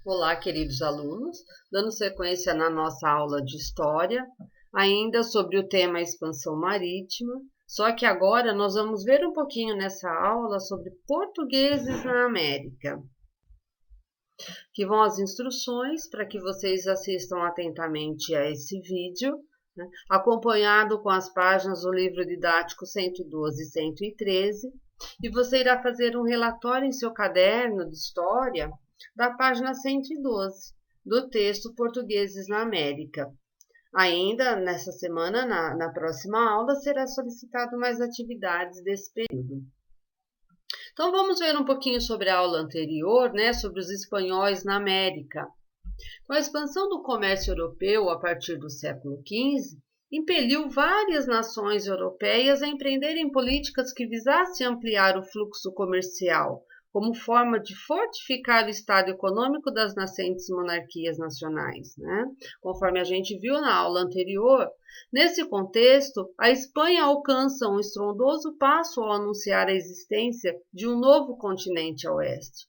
Olá, queridos alunos, dando sequência na nossa aula de História, ainda sobre o tema expansão marítima, só que agora nós vamos ver um pouquinho nessa aula sobre portugueses na América. Aqui vão as instruções para que vocês assistam atentamente a esse vídeo, né, acompanhado com as páginas do livro didático 112 e 113, e você irá fazer um relatório em seu caderno de História da página 112, do texto Portugueses na América. Ainda nessa semana, na próxima aula, será solicitado mais atividades desse período. Então, vamos ver um pouquinho sobre a aula anterior, né, sobre os espanhóis na América. Então, a expansão do comércio europeu a partir do século XV impeliu várias nações europeias a empreenderem políticas que visassem ampliar o fluxo comercial, como forma de fortificar o estado econômico das nascentes monarquias nacionais, né? Conforme a gente viu na aula anterior, nesse contexto, a Espanha alcança um estrondoso passo ao anunciar a existência de um novo continente a oeste.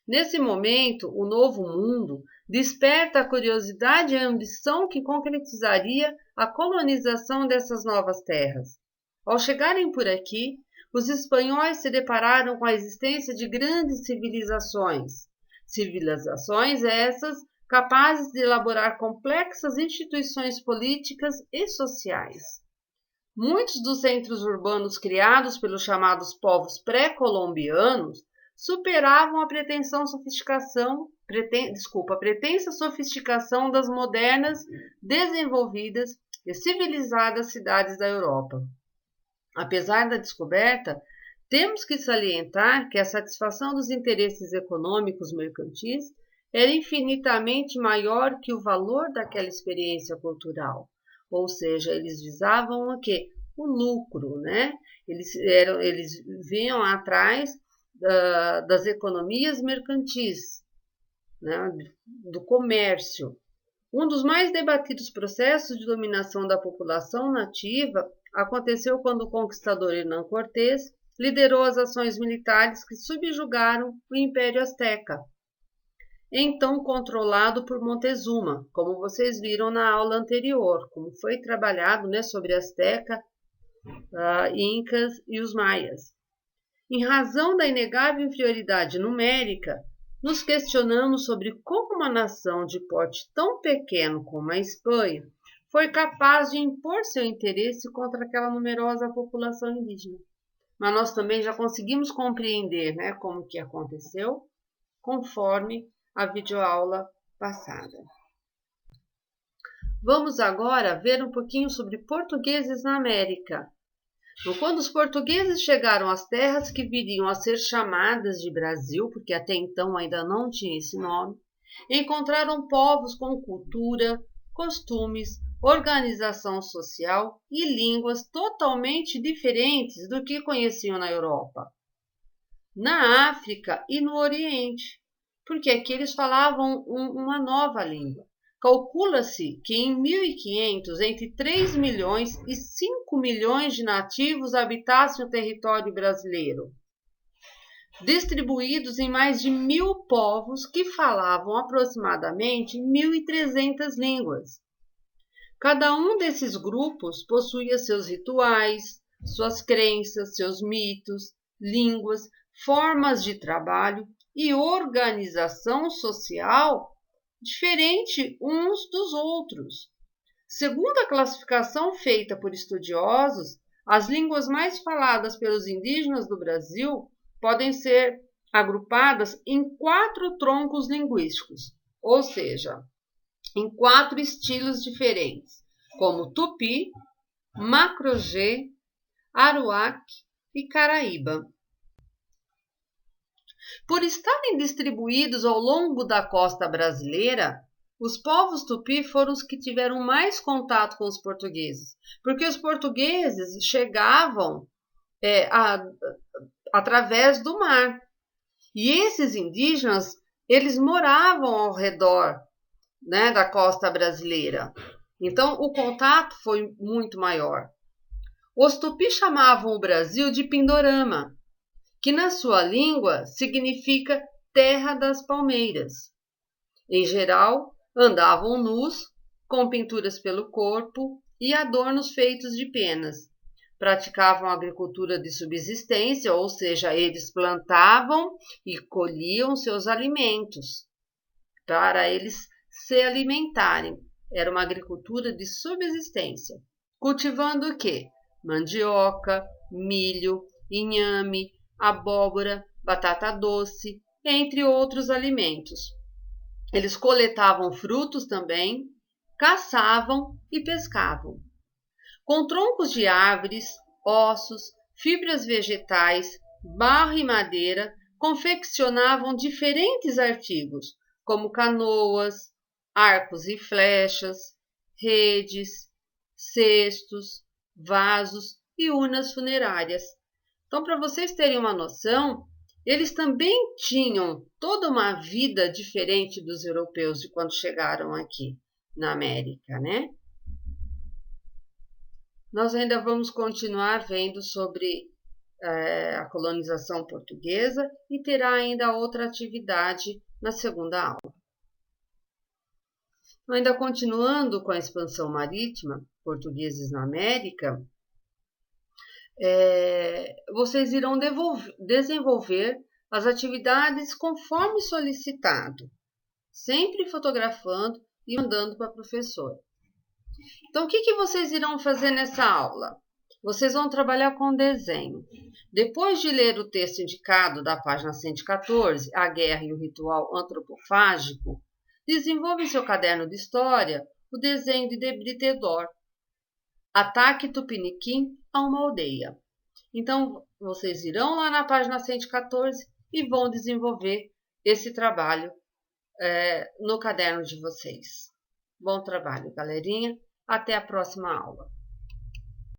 Nesse momento, o Novo Mundo desperta a curiosidade e a ambição que concretizaria a colonização dessas novas terras. Ao chegarem por aqui, os espanhóis se depararam com a existência de grandes civilizações. Civilizações essas capazes de elaborar complexas instituições políticas e sociais. Muitos dos centros urbanos criados pelos chamados povos pré-colombianos superavam a pretensa sofisticação das modernas, desenvolvidas e civilizadas cidades da Europa. Apesar da descoberta, temos que salientar que a satisfação dos interesses econômicos mercantis era infinitamente maior que o valor daquela experiência cultural. Ou seja, eles visavam o quê? O lucro, né? Eles vinham atrás das economias mercantis, né? Do comércio. Um dos mais debatidos processos de dominação da população nativa aconteceu quando o conquistador Hernán Cortés liderou as ações militares que subjugaram o Império Azteca, então controlado por Montezuma, como vocês viram na aula anterior, como foi trabalhado, né, sobre Azteca, Incas e os Maias. Em razão da inegável inferioridade numérica, nos questionamos sobre como uma nação de porte tão pequeno como a Espanha foi capaz de impor seu interesse contra aquela numerosa população indígena. Mas nós também já conseguimos compreender, né, como que aconteceu, conforme a videoaula passada. Vamos agora ver um pouquinho sobre portugueses na América. Quando os portugueses chegaram às terras que viriam a ser chamadas de Brasil, porque até então ainda não tinha esse nome, encontraram povos com cultura, costumes, organização social e línguas totalmente diferentes do que conheciam na Europa, na África e no Oriente, porque aqui eles falavam uma nova língua. Calcula-se que em 1500, entre 3 milhões e 5 milhões de nativos habitassem o território brasileiro, distribuídos em mais de 1.000 povos que falavam aproximadamente 1.300 línguas. Cada um desses grupos possuía seus rituais, suas crenças, seus mitos, línguas, formas de trabalho e organização social diferente uns dos outros. Segundo a classificação feita por estudiosos, as línguas mais faladas pelos indígenas do Brasil podem ser agrupadas em 4 troncos linguísticos, ou seja, em 4 estilos diferentes, como Tupi, Macro-G, Aruac e Caraíba. Por estarem distribuídos ao longo da costa brasileira, os povos tupi foram os que tiveram mais contato com os portugueses, porque os portugueses chegavam através do mar. E esses indígenas, eles moravam ao redor, né, da costa brasileira. Então, o contato foi muito maior. Os tupi chamavam o Brasil de Pindorama, que na sua língua significa terra das palmeiras. Em geral, andavam nus, com pinturas pelo corpo e adornos feitos de penas. Praticavam agricultura de subsistência, ou seja, eles plantavam e colhiam seus alimentos para eles se alimentarem. Era uma agricultura de subsistência. Cultivando o quê? Mandioca, milho, inhame, abóbora, batata doce, entre outros alimentos. Eles coletavam frutos também, caçavam e pescavam. Com troncos de árvores, ossos, fibras vegetais, barro e madeira, confeccionavam diferentes artigos, como canoas, arcos e flechas, redes, cestos, vasos e urnas funerárias. Então, para vocês terem uma noção, eles também tinham toda uma vida diferente dos europeus de quando chegaram aqui na América, né? Nós ainda vamos continuar vendo sobre a colonização portuguesa e terá ainda outra atividade na segunda aula. Ainda continuando com a expansão marítima, portugueses na América, vocês irão desenvolver as atividades conforme solicitado, sempre fotografando e mandando para a professora. Então, o que vocês irão fazer nessa aula? Vocês vão trabalhar com desenho. Depois de ler o texto indicado da página 114, A Guerra e o Ritual Antropofágico, desenvolva em seu caderno de história o desenho de Debritedor, Ataque Tupiniquim a uma aldeia. Então, vocês irão lá na página 114 e vão desenvolver esse trabalho no caderno de vocês. Bom trabalho, galerinha. Até a próxima aula.